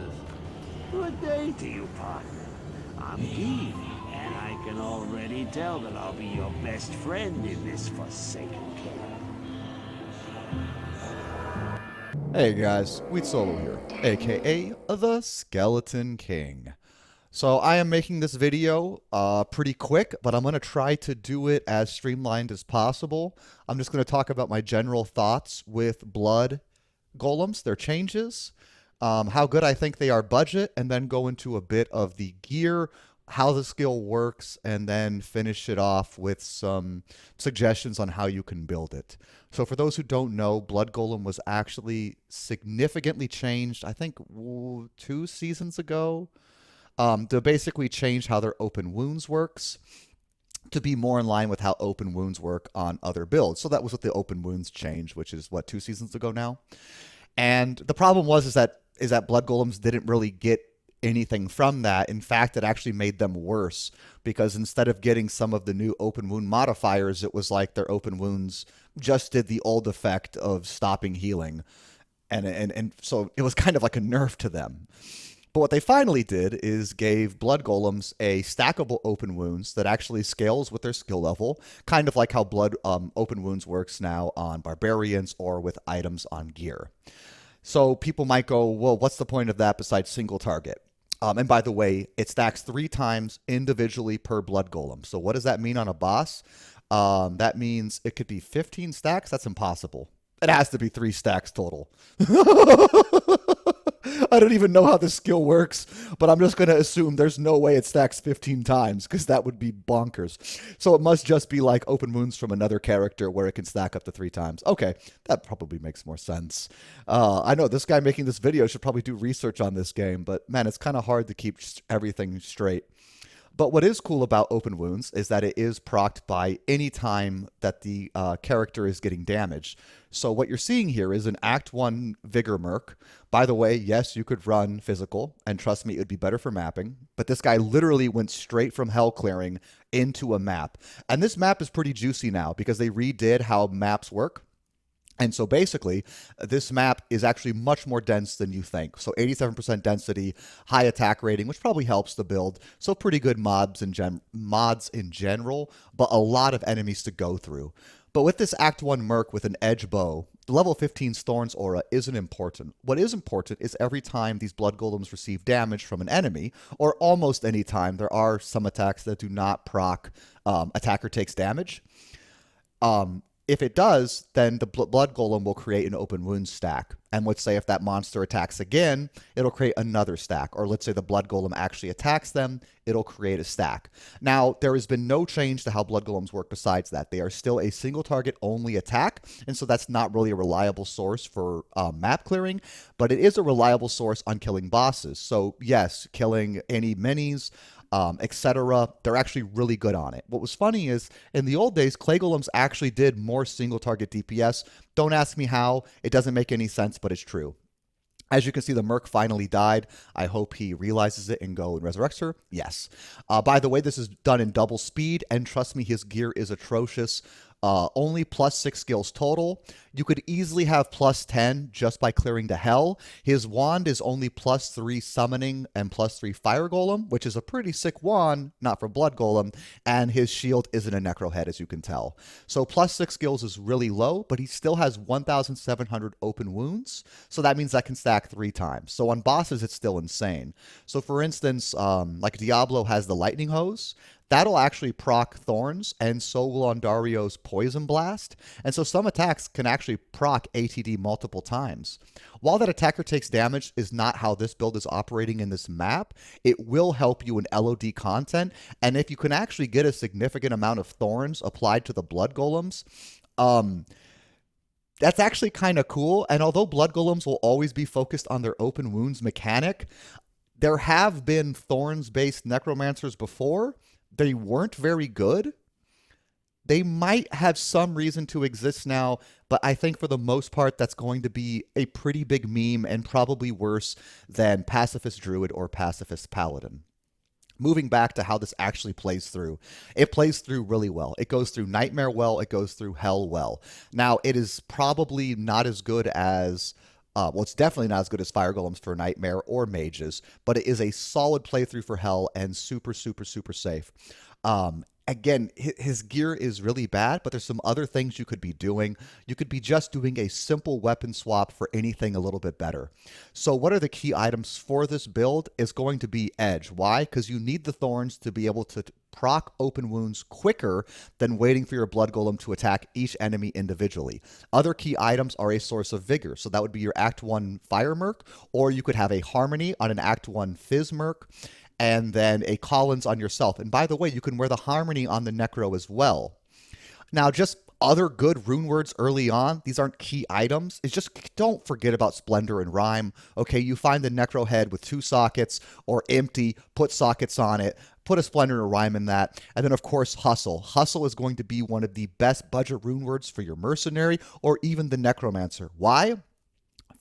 monsters. Good day to you, partner. I'm Kei, and I can already tell that I'll be your best friend in this forsaken camp. Hey guys, Wheat Solo here, aka the Skeleton King. So I am making this video pretty quick, but I'm going to try to do it as streamlined as possible. I'm just going to talk about my general thoughts with blood golems, their changes, how good I think they are budget, and then go into a bit of the gear, how the skill works, and then finish it off with some suggestions on how you can build it. So for those who don't know, Blood Golem was actually significantly changed, I think 2 seasons ago, to basically change how their open wounds works to be more in line with how open wounds work on other builds. So that was what the open wounds change, which is what, 2 seasons ago now. And the problem is that blood golems didn't really get anything from that. In fact, it actually made them worse because instead of getting some of the new open wound modifiers, it was like their open wounds just did the old effect of stopping healing. And so it was kind of like a nerf to them. But what they finally did is gave blood golems a stackable open wounds that actually scales with their skill level, kind of like how blood open wounds works now on barbarians or with items on gear. So people might go, well, what's the point of that besides single target? And by the way, it stacks 3 times individually per blood golem. So what does that mean on a boss? That means it could be 15 stacks. That's impossible. It has to be 3 stacks total. I don't even know how this skill works, but I'm just going to assume there's no way it stacks 15 times because that would be bonkers. So it must just be like open wounds from another character where it can stack up to 3 times. Okay, that probably makes more sense. I know this guy making this video should probably do research on this game, but man, it's kind of hard to keep everything straight. But what is cool about open wounds is that it is procced by any time that the character is getting damaged. So what you're seeing here is an Act 1 Vigor Merc. By the way, yes, you could run physical, and trust me, it would be better for mapping. But this guy literally went straight from hell clearing into a map. And this map is pretty juicy now because they redid how maps work. And so basically, this map is actually much more dense than you think. So 87% density, high attack rating, which probably helps the build. So pretty good mods in general, but a lot of enemies to go through. But with this Act 1 Merc with an edge bow, the level 15 Thorns aura isn't important. What is important is every time these blood golems receive damage from an enemy, or almost any time, there are some attacks that do not proc attacker takes damage. If it does, then the blood golem will create an open wound stack. And let's say if that monster attacks again, it'll create another stack. Or let's say the blood golem actually attacks them, it'll create a stack. Now, there has been no change to how blood golems work besides that. They are still a single target only attack, and so that's not really a reliable source for map clearing, but it is a reliable source on killing bosses. So yes, killing any minis, etc. They're actually really good on it. What was funny is in the old days, clay golems actually did more single target DPS. Don't ask me how. It doesn't make any sense, but it's true. As you can see, the Merc finally died. I hope he realizes it and go and resurrects her. Yes. By the way, this is done in double speed, and trust me, his gear is atrocious. Only +6 skills total. You could easily have +10 just by clearing to hell. His wand is only +3 summoning and +3 fire golem, which is a pretty sick wand, not for blood golem, and his shield isn't a necro head, as you can tell. So +6 skills is really low, but he still has 1,700 open wounds, so that means that can stack 3 times. So on bosses, it's still insane. So for instance, like Diablo has the lightning hose. That'll actually proc Thorns, and so will Ondario's Poison Blast. And so some attacks can actually proc ATD multiple times. While that attacker takes damage is not how this build is operating in this map, it will help you in LOD content. And if you can actually get a significant amount of Thorns applied to the blood golems, that's actually kind of cool. And although blood golems will always be focused on their open wounds mechanic, there have been Thorns-based necromancers before. They weren't very good. They might have some reason to exist now, but I think for the most part, that's going to be a pretty big meme and probably worse than Pacifist Druid or Pacifist Paladin. Moving back to how this actually plays through, it plays through really well. It goes through Nightmare well, it goes through Hell well. Now, it is probably not as good as Well, it's definitely not as good as Fire Golems for Nightmare or Mages, but it is a solid playthrough for Hell and super, super, super safe. Again, his gear is really bad, but there's some other things you could be doing. You could be just doing a simple weapon swap for anything a little bit better. So what are the key items for this build? Is going to be Edge. Why? Because you need the Thorns to be able to proc open wounds quicker than waiting for your Blood Golem to attack each enemy individually. Other key items are a source of vigor. So that would be your Act 1 Fire Merc, or you could have a Harmony on an Act 1 Fizz Merc, and then a Collins on yourself. And by the way, you can wear the Harmony on the Necro as well. Now, just other good rune words early on, these aren't key items. It's just don't forget about Splendor and Rhyme. Okay, you find the Necro head with 2 sockets or empty, put sockets on it, put a Splendor and a Rhyme in that. And then, of course, Hustle. Hustle is going to be one of the best budget rune words for your Mercenary or even the Necromancer. Why?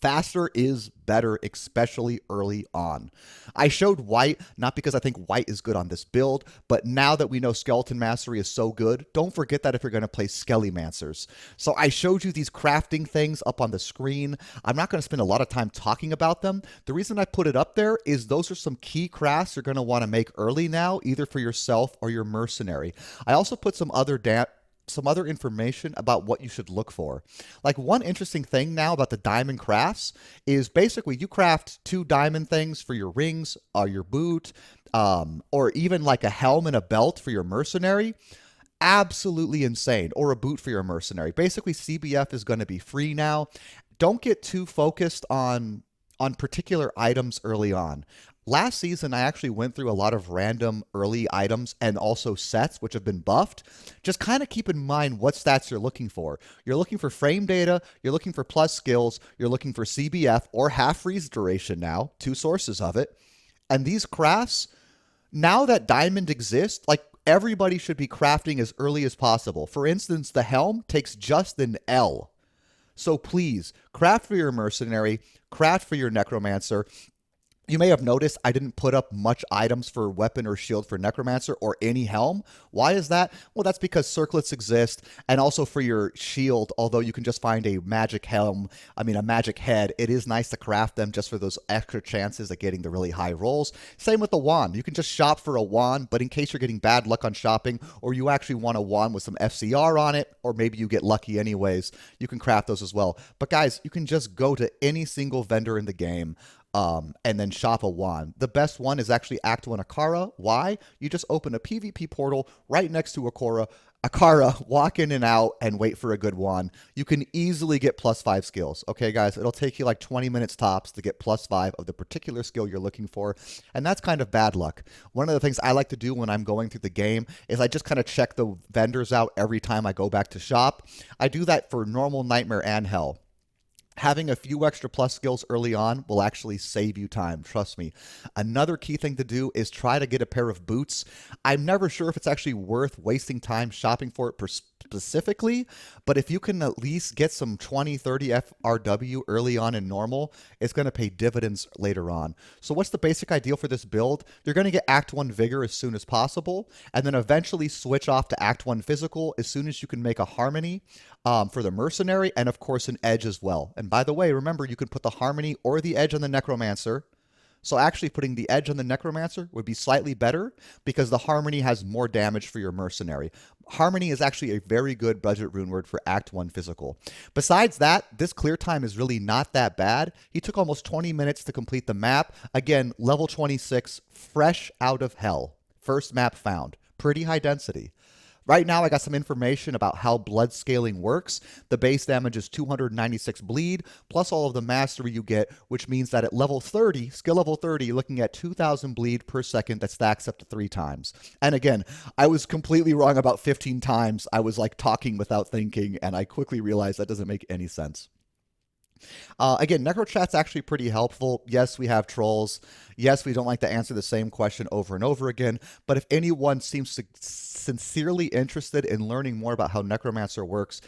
Faster is better, especially early on. I showed White, not because I think White is good on this build, but now that we know Skeleton Mastery is so good, don't forget that if you're going to play Skellymancers. So I showed you these crafting things up on the screen. I'm not going to spend a lot of time talking about them. The reason I put it up there is those are some key crafts you're going to want to make early now, either for yourself or your Mercenary. I also put some other information about what you should look for. Like, one interesting thing now about the diamond crafts is basically you craft 2 diamond things for your rings or your boot, or even like a helm and a belt for your Mercenary. Absolutely insane. Or a boot for your Mercenary. Basically, CBF is going to be free now. Don't get too focused on particular items early on. Last season, I actually went through a lot of random early items and also sets which have been buffed. Just kind of keep in mind what stats you're looking for. You're looking for frame data, you're looking for plus skills, you're looking for CBF or half freeze duration now, 2 sources of it. And these crafts, now that diamond exists, like, everybody should be crafting as early as possible. For instance, the helm takes just an L. So please, craft for your Mercenary, craft for your Necromancer. You may have noticed I didn't put up much items for weapon or shield for Necromancer or any helm. Why is that? Well, that's because circlets exist, and also for your shield, although you can just find a magic helm, a magic head, it is nice to craft them just for those extra chances at getting the really high rolls. Same with the wand. You can just shop for a wand, but in case you're getting bad luck on shopping, or you actually want a wand with some FCR on it, or maybe you get lucky anyways, you can craft those as well. But guys, you can just go to any single vendor in the game, and then shop a wand. The best one is actually Act 1 Akara. Why? You just open a PvP portal right next to Akara, walk in and out, and wait for a good wand. You can easily get +5 skills. Okay, guys? It'll take you like 20 minutes tops to get +5 of the particular skill you're looking for, and that's kind of bad luck. One of the things I like to do when I'm going through the game is I just kind of check the vendors out every time I go back to shop. I do that for normal, Nightmare, and Hell. Having a few extra plus skills early on will actually save you time, trust me. Another key thing to do is try to get a pair of boots. I'm never sure if it's actually worth wasting time shopping for it specifically, but if you can at least get some 20, 30 FRW early on in normal, it's going to pay dividends later on. So what's the basic ideal for this build? You're going to get Act 1 Vigor as soon as possible, and then eventually switch off to Act 1 Physical as soon as you can make a Harmony for the Mercenary, and of course an Edge as well. And by the way, remember, you can put the Harmony or the Edge on the Necromancer. So actually putting the Edge on the Necromancer would be slightly better because the Harmony has more damage for your Mercenary. Harmony is actually a very good budget rune word for Act 1 Physical. Besides that, this clear time is really not that bad. He took almost 20 minutes to complete the map. Again, level 26, fresh out of hell. First map found. Pretty high density. Right now, I got some information about how blood scaling works. The base damage is 296 bleed, plus all of the mastery you get, which means that at level 30, skill level 30, you're looking at 2,000 bleed per second that stacks up to 3 times. And again, I was completely wrong about 15 times. I was like talking without thinking, and I quickly realized that doesn't make any sense. Again, NecroChat's actually pretty helpful. Yes, we have trolls. Yes, we don't like to answer the same question over and over again. But if anyone seems to sincerely interested in learning more about how Necromancer works,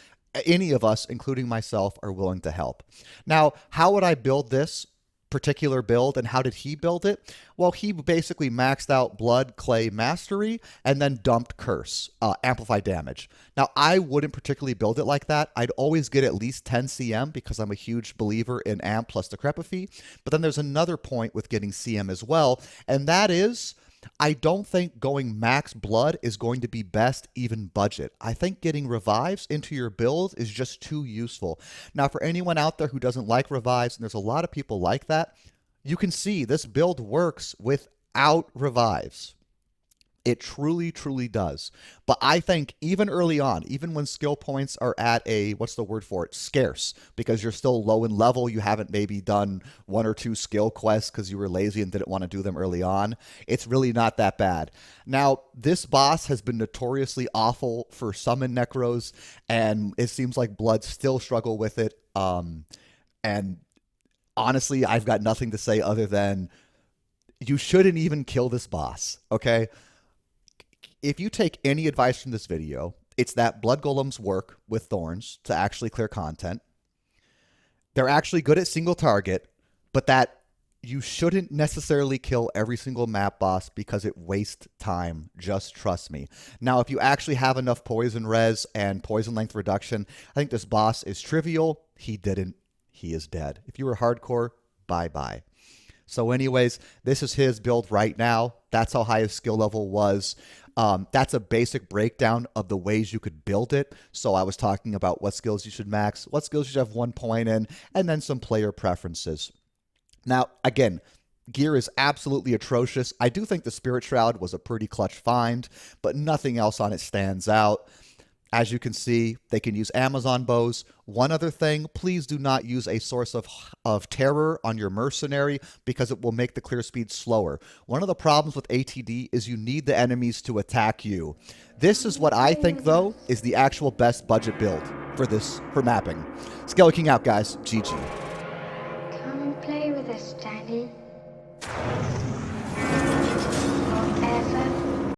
any of us, including myself, are willing to help. Now, how would I build this? particular build. And how did he build it? Well, he basically maxed out Blood, Clay, Mastery, and then dumped Curse, Amplify Damage. Now, I wouldn't particularly build it like that. I'd always get at least 10 CM because I'm a huge believer in Amp plus Decrepify. But then there's another point with getting CM as well, and that is, I don't think going max blood is going to be best even budget. I think getting revives into your build is just too useful. Now, for anyone out there who doesn't like revives, and there's a lot of people like that, you can see this build works without revives. It truly, truly does. But I think even early on, even when skill points are at a, what's the word for it, scarce, because you're still low in level, you haven't maybe done 1 or 2 skill quests because you were lazy and didn't want to do them early on, it's really not that bad. Now, this boss has been notoriously awful for summon necros, and it seems like Blood still struggle with it. And honestly, I've got nothing to say other than you shouldn't even kill this boss, okay? If you take any advice from this video, it's that Blood Golems work with Thorns to actually clear content. They're actually good at single target, but that you shouldn't necessarily kill every single map boss because it wastes time. Just trust me. Now, if you actually have enough poison res and poison length reduction, I think this boss is trivial. He didn't. He is dead. If you were hardcore, bye-bye. So anyways, this is his build right now. That's how high his skill level was. That's a basic breakdown of the ways you could build it. So I was talking about what skills you should max, what skills you should have 1 point in, and then some player preferences. Now, again, gear is absolutely atrocious. I do think the Spirit Shroud was a pretty clutch find, but nothing else on it stands out. As you can see, they can use Amazon bows. One other thing, please do not use a source of terror on your mercenary because it will make the clear speed slower. One of the problems with ATD is you need the enemies to attack you. This is what I think, though, is the actual best budget build for mapping. Skelly King out, guys. GG. Come play with us, Daddy.